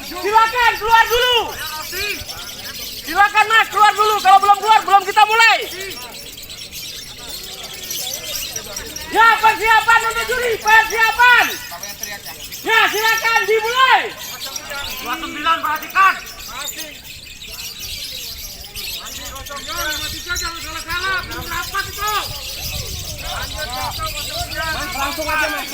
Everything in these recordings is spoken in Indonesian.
Silakan keluar dulu. Silakan Mas keluar dulu. Kalau belum keluar belum kita mulai. Ya persiapan untuk juri, persiapan. Ya silakan dimulai. 29 perhatikan. Jangan salah-salah, belum rapat itu. Langsung aja Mas,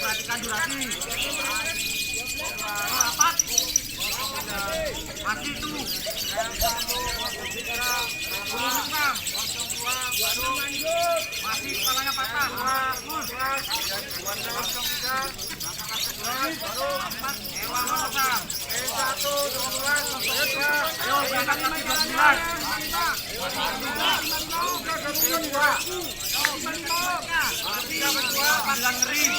perhatikan durasi. Masih itu. Masih kepalanya patah. Ayo berangkat lagi 29. Pandang ngeri.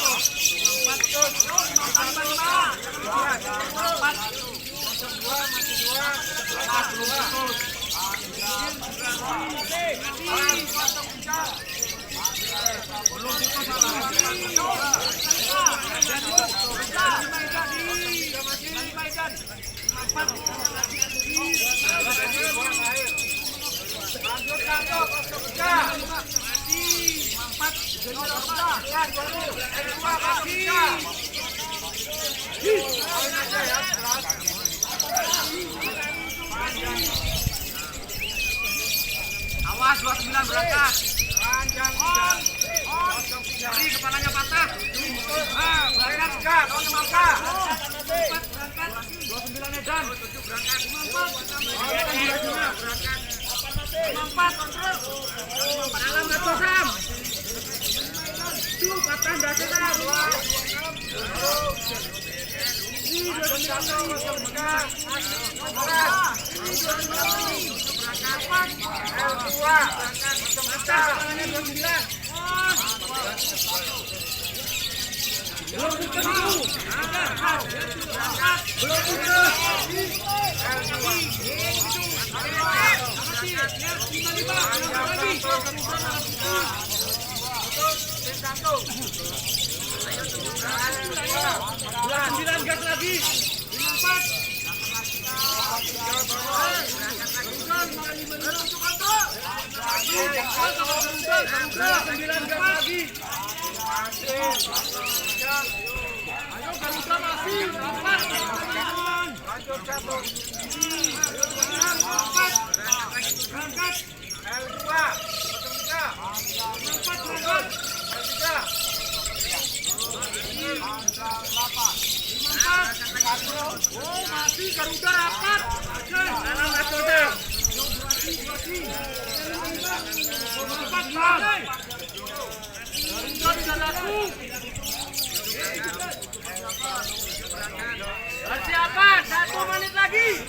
Awas 29 berangkat. Beri kepalanya patah. Berangkat enggak, kau nyemangka. 29 Edan. Berangkat. 54 kontrol. Dalam Dato Sam. Tuh patah Dato Sam. Ini 29 gas lagi. 54 masih Garuda rapat. Dalam Garuda. Persiapan 1 menit lagi. Lagi.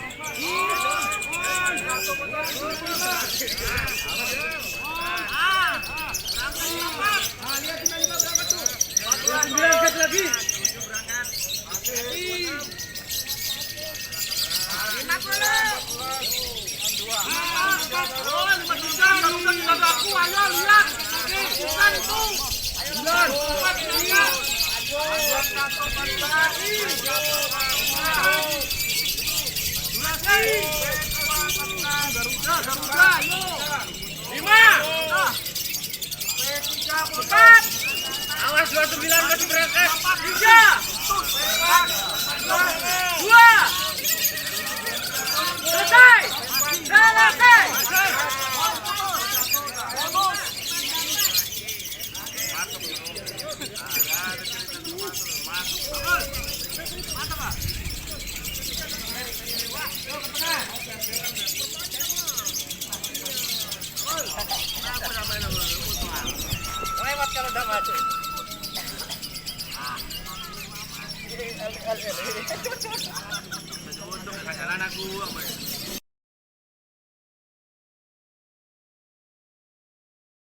Awas 29 masih berangkat. 3 2 selesai. Untung kadalan aku.